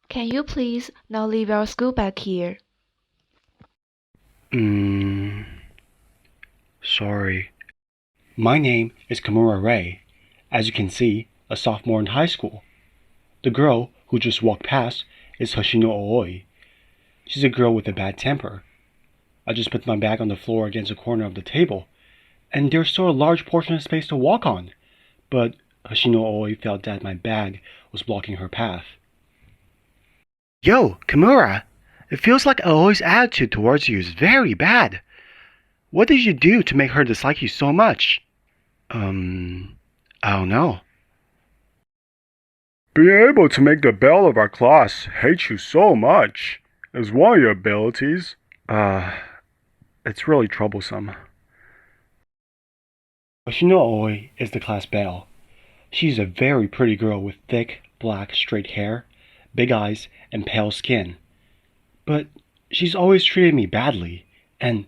Can you please now leave our school bag here? Sorry. My name is Kimura Ray. As you can see, a sophomore in high school. The girl who just walked past is Hoshino Aoi. She's a girl with a bad temper. I just put my bag on the floor against the corner of the table, and there's still a large portion of space to walk on. But Hoshino Aoi felt that my bag was blocking her path. Yo, Kimura! It feels like Aoi's attitude towards you is very bad. What did you do to make her dislike you so much? I don't know. Being able to make the belle of our class hate you so much is one of your abilities. It's really troublesome. Hoshino Aoi is the class belle. She's a very pretty girl with thick, black, straight hair, big eyes, and pale skin. But she's always treated me badly, and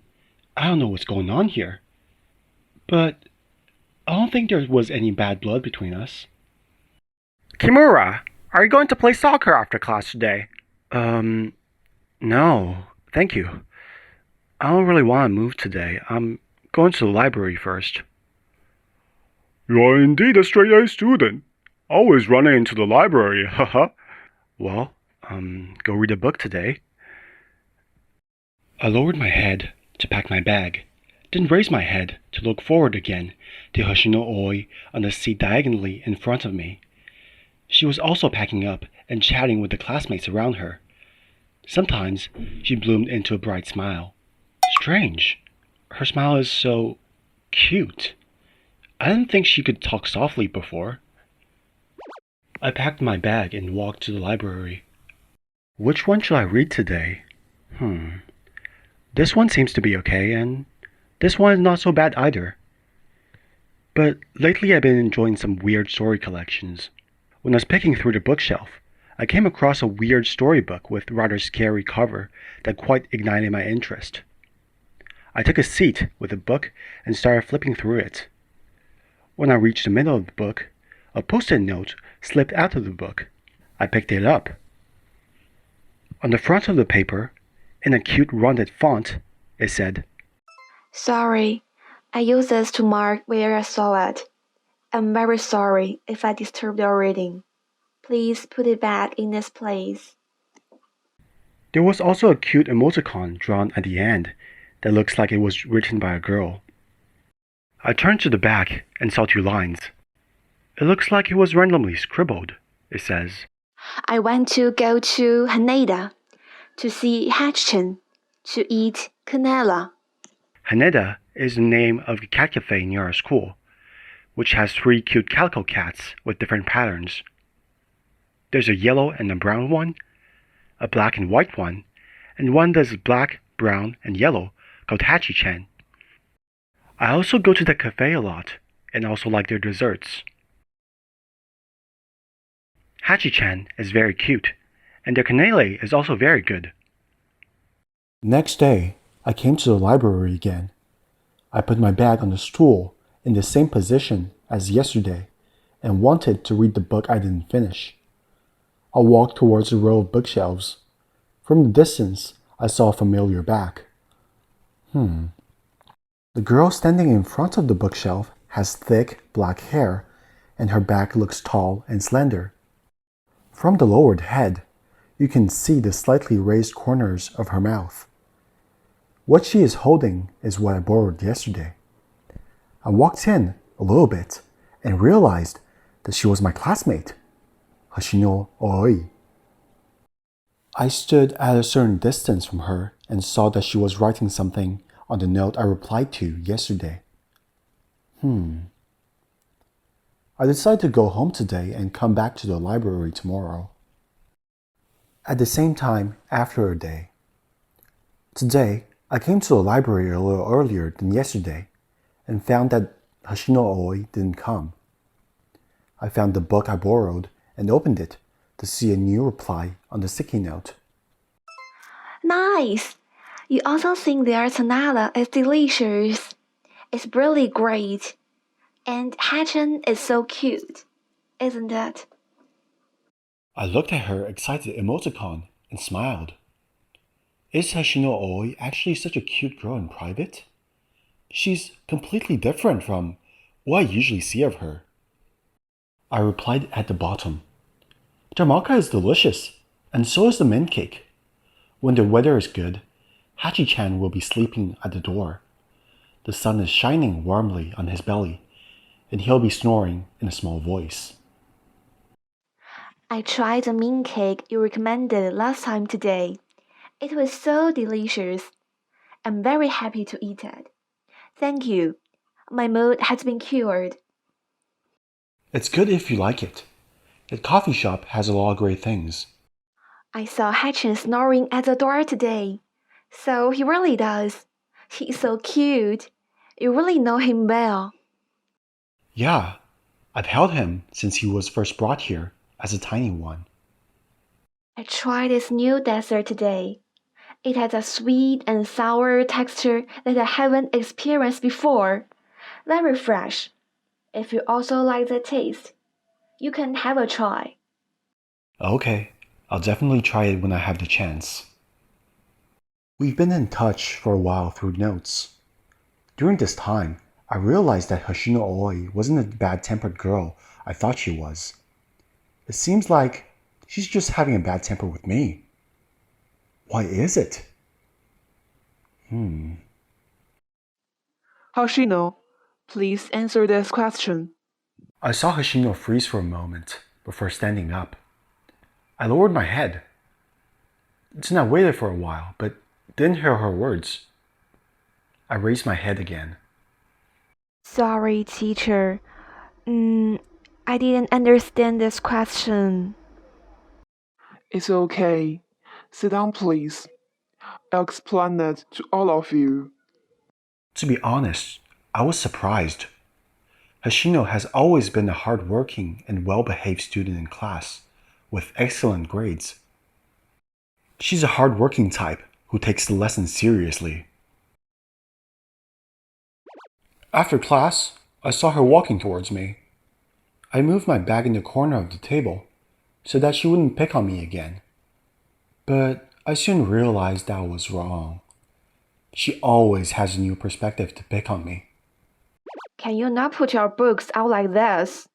I don't know what's going on here. But I don't think there was any bad blood between us. Kimura, are you going to play soccer after class today? No, thank you. I don't really want to move today. I'm going to the library first. You are indeed a straight-A student. Always running into the library, haha. Well, go read a book today. I lowered my head to pack my bag, then raised my head to look forward again to Hoshino Aoi on the seat diagonally in front of me. She was also packing up and chatting with the classmates around her. Sometimes she bloomed into a bright smile. Strange. Her smile is so cute. I didn't think she could talk softly before. I packed my bag and walked to the library. Which one should I read today? This one seems to be okay, and this one is not so bad either. But lately I've been enjoying some weird story collections. When I was picking through the bookshelf, I came across a weird storybook with rather scary cover that quite ignited my interest. I took a seat with the book and started flipping through it. When I reached the middle of the book, a post-it note slipped out of the book. I picked it up. On the front of the paper, in a cute rounded font, it said, Sorry, I used this to mark where I saw it. I'm very sorry if I disturbed your reading. Please put it back in its place. There was also a cute emoticon drawn at the end that looks like it was written by a girl. I turned to the back and saw two lines. It looks like it was randomly scribbled. It says, I want to go to Haneda to see Hatchin, to eat canela. Haneda is the name of the cat cafe near our school, which has 3 cute calico cats with different patterns. There's a yellow and a brown one, a black and white one, and one that's black, brown, and yellow called Hachi-chan. I also go to the cafe a lot and also like their desserts. Hachi-chan is very cute, and their canele is also very good. Next day, I came to the library again. I put my bag on the stool in the same position as yesterday and wanted to read the book I didn't finish. I walked towards the row of bookshelves. From the distance, I saw a familiar back. The girl standing in front of the bookshelf has thick black hair, and her back looks tall and slender. From the lowered head, you can see the slightly raised corners of her mouth. What she is holding is what I borrowed yesterday. I walked in a little bit and realized that she was my classmate, Hoshino Aoi. I stood at a certain distance from her and saw that she was writing something on the note I replied to yesterday. I decided to go home today and come back to the library tomorrow. At the same time, after a day. Today, I came to the library a little earlier than yesterday and found that Hoshino Aoi didn't come. I found the book I borrowed and opened it to see a new reply on the sticky note. Nice! You also think their canela is delicious. It's really great. And Hatchin is so cute, isn't it? I looked at her excited emoticon and smiled. Is Hashino Oi actually such a cute girl in private? She's completely different from what I usually see of her. I replied at the bottom. Jamaica is delicious, and so is the mint cake. When the weather is good, Hachi-chan will be sleeping at the door. The sun is shining warmly on his belly, and he'll be snoring in a small voice. I tried the mint cake you recommended last time today. It was so delicious. I'm very happy to eat it. Thank you. My mood has been cured. It's good if you like it. The coffee shop has a lot of great things. I saw Hachin snoring at the door today. So he really does. He's so cute. You really know him well. Yeah, I've held him since he was first brought here as a tiny one. I tried this new dessert today. It has a sweet and sour texture that I haven't experienced before. Very fresh. If you also like the taste, you can have a try. Okay, I'll definitely try it when I have the chance. We've been in touch for a while through notes. During this time, I realized that Hoshino Oi wasn't the bad-tempered girl I thought she was. It seems like she's just having a bad temper with me. Why is it? Hoshino, please answer this question. I saw Hoshino freeze for a moment before standing up. I lowered my head. Then I waited for a while, but didn't hear her words. I raised my head again. Sorry, teacher. I didn't understand this question. It's okay. Sit down, please. I'll explain it to all of you. To be honest, I was surprised. Hoshino has always been a hard-working and well-behaved student in class, with excellent grades. She's a hard-working type who takes the lesson seriously. After class, I saw her walking towards me. I moved my bag in the corner of the table so that she wouldn't pick on me again. But I soon realized that was wrong. She always has a new perspective to pick on me. Can you not put your books out like this?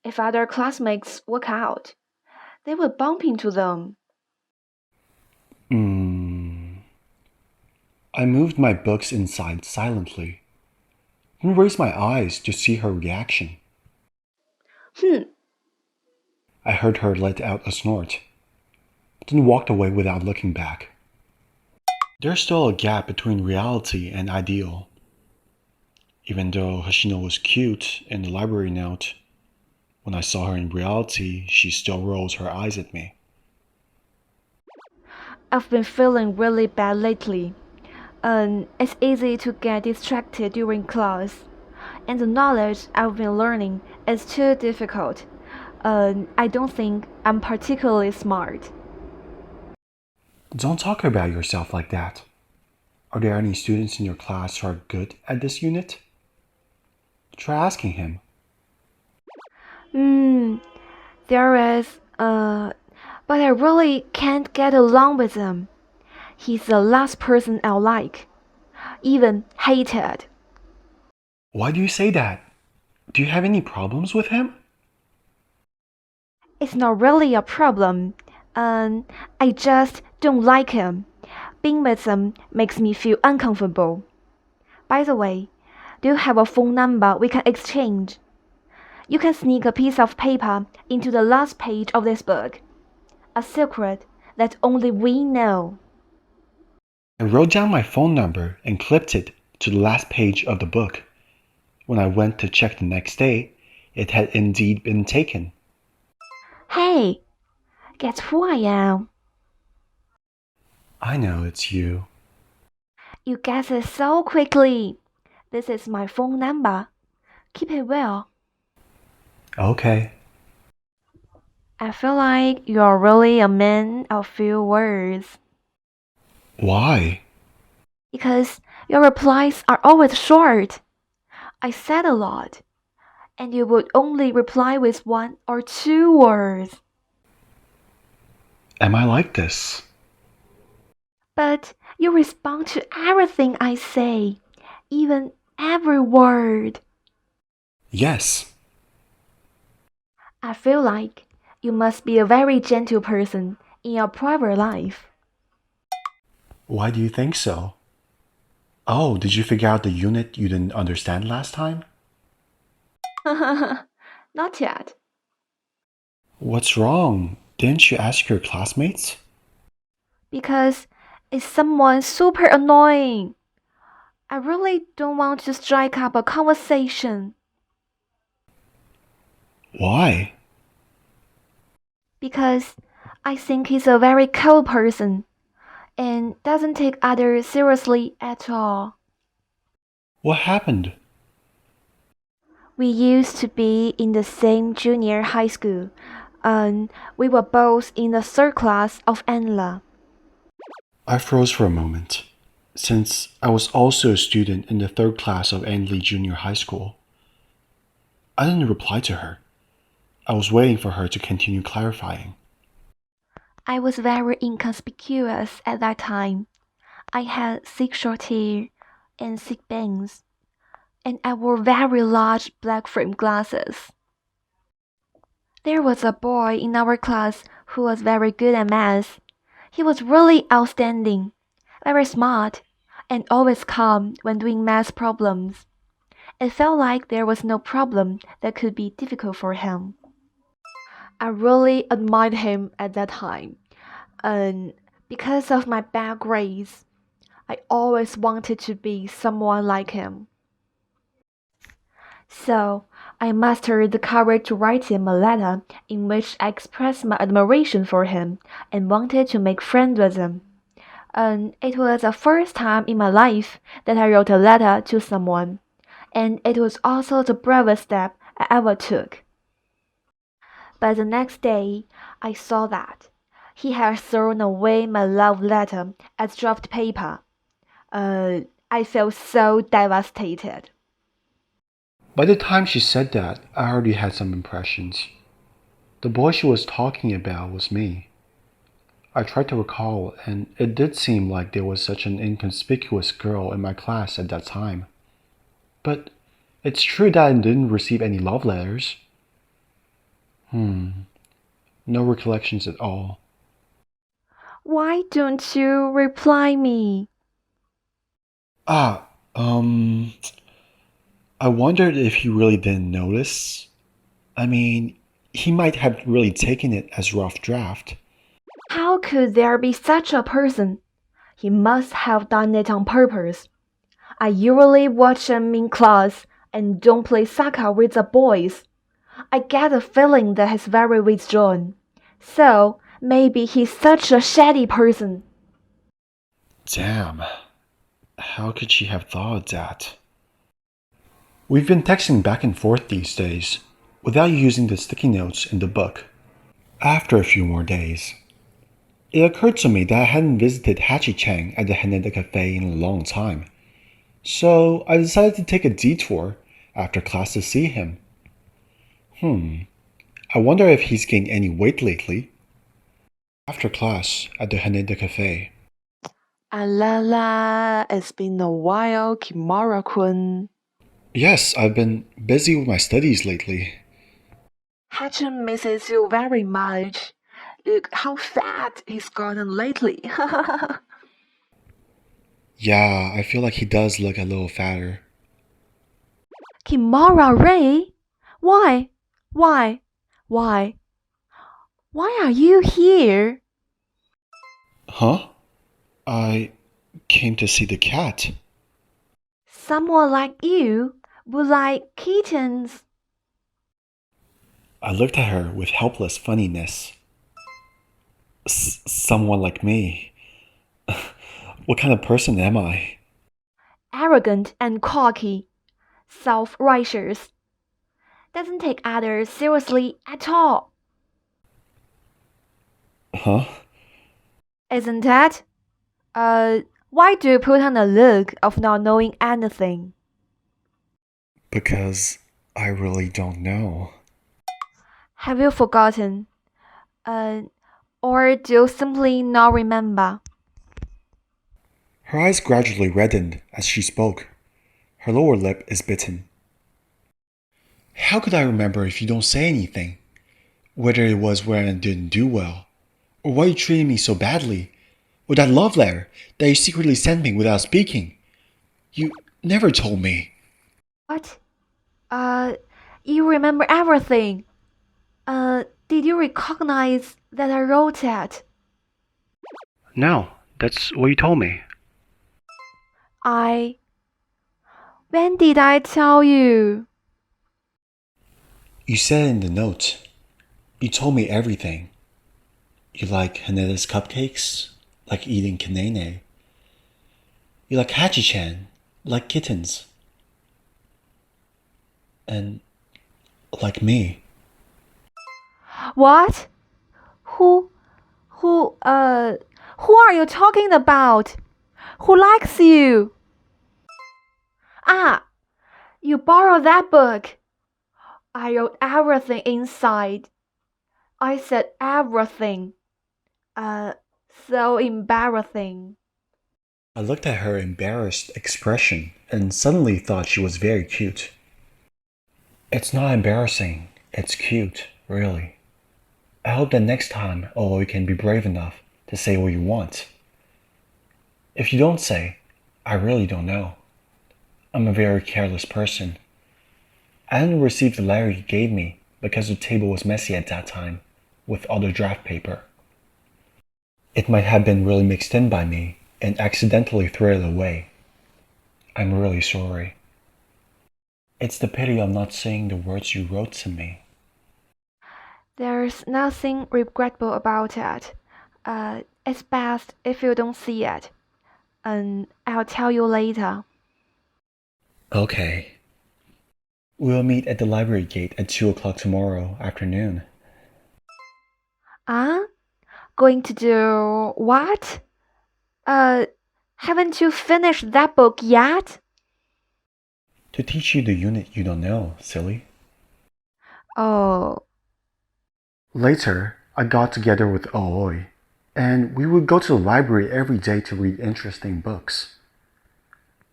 If other classmates walk out, they will bump into them. I moved my books inside silently and raised my eyes to see her reaction. I heard her let out a snort, then walked away without looking back. There's still a gap between reality and ideal. Even though Hoshino was cute in the library note, when I saw her in reality, she still rolls her eyes at me. I've been feeling really bad lately. It's easy to get distracted during class. And the knowledge I've been learning is too difficult. I don't think I'm particularly smart. Don't talk about yourself like that. Are there any students in your class who are good at this unit? Try asking him. There is, but I really can't get along with him. He's the last person I like. Even hated. Why do you say that? Do you have any problems with him? It's not really a problem. I just don't like him. Being with him makes me feel uncomfortable. By the way, do you have a phone number we can exchange? You can sneak a piece of paper into the last page of this book. A secret that only we know. I wrote down my phone number and clipped it to the last page of the book. When I went to check the next day, it had indeed been taken. Hey, guess who I am? I know it's you. You guessed it so quickly. This is my phone number. Keep it well. Okay. I feel like you're really a man of few words. Why? Because your replies are always short. I said a lot, and you would only reply with 1 or 2 words. Am I like this? But you respond to everything I say, even every word. Yes. I feel like you must be a very gentle person in your private life. Why do you think so? Oh, did you figure out the unit you didn't understand last time? Not yet. What's wrong? Didn't you ask your classmates? Because it's someone super annoying. I really don't want to strike up a conversation. Why? Because I think he's a very cold person and doesn't take others seriously at all. What happened? We used to be in the same junior high school, and we were both in the third class of ANLA. I froze for a moment, since I was also a student in the third class of Anley Junior High School. I didn't reply to her. I was waiting for her to continue clarifying. I was very inconspicuous at that time. I had thick short hair and thick bangs, and I wore very large black framed glasses. There was a boy in our class who was very good at math. He was really outstanding, very smart, and always calm when doing math problems. It felt like there was no problem that could be difficult for him. I really admired him at that time, and because of my bad grades, I always wanted to be someone like him. So, I mustered the courage to write him a letter in which I expressed my admiration for him and wanted to make friends with him. And it was the first time in my life that I wrote a letter to someone, and it was also the bravest step I ever took. But the next day, I saw that he had thrown away my love letter as dropped paper. I felt so devastated. By the time she said that, I already had some impressions. The boy she was talking about was me. I tried to recall, and it did seem like there was such an inconspicuous girl in my class at that time. But it's true that I didn't receive any love letters. No recollections at all. Why don't you reply me? Ah, I wondered if he really didn't notice. I mean, he might have really taken it as rough draft. How could there be such a person? He must have done it on purpose. I usually watch him in class and don't play soccer with the boys. I get a feeling that he's very withdrawn. So, maybe he's such a shady person. Damn. How could she have thought that? We've been texting back and forth these days, without using the sticky notes in the book. After a few more days, it occurred to me that I hadn't visited Hachi-chan at the Haneda Cafe in a long time. So I decided to take a detour after class to see him. I wonder if he's gained any weight lately. After class at the Haneda Cafe. La, it's been a while, Kimura-kun. Yes, I've been busy with my studies lately. Hachin misses you very much. Look how fat he's gotten lately. Yeah, I feel like he does look a little fatter. Kimura Ray? Why? Why? Why? Why are you here? Huh? I came to see the cat. Someone like you would like kittens. I looked at her with helpless funniness. Someone like me. What kind of person am I? Arrogant and cocky. Self-righteous. Doesn't take others seriously at all. Huh? Isn't that? Why do you put on a look of not knowing anything? Because I really don't know. Have you forgotten? Or do you simply not remember? Her eyes gradually reddened as she spoke. Her lower lip is bitten. How could I remember if you don't say anything? Whether it was when I didn't do well, or why you treated me so badly, or that love letter that you secretly sent me without speaking. You never told me. What? You remember everything. Did you recognize that I wrote it? No, that's what you told me. When did I tell you? You said in the note. You told me everything. You like Haneda's cupcakes, like eating kanene. You like Hachi-chan, like kittens. And like me. What? Who are you talking about? Who likes you? Ah, you borrowed that book. I wrote everything inside. I said everything. So embarrassing. I looked at her embarrassed expression and suddenly thought she was very cute. It's not embarrassing, it's cute, really. I hope that next time you can be brave enough to say what you want. If you don't say, I really don't know. I'm a very careless person. I didn't receive the letter you gave me because the table was messy at that time, with other draft paper. It might have been really mixed in by me and accidentally threw it away. I'm really sorry. It's the pity of not saying the words you wrote to me. There's nothing regrettable about it. It's best if you don't see it. I'll tell you later. Okay. We'll meet at the library gate at 2 o'clock tomorrow afternoon. Going to do what? Haven't you finished that book yet? To teach you the unit you don't know, silly. Oh. Later, I got together with Aoi, and we would go to the library every day to read interesting books.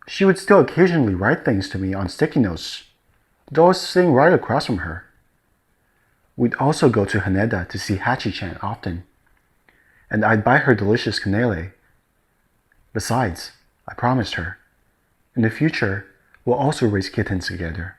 She would still occasionally write things to me on sticky notes, though I was sitting right across from her. We'd also go to Haneda to see Hachi-chan often, and I'd buy her delicious kanele. Besides, I promised her, in the future, we'll also raise kittens together.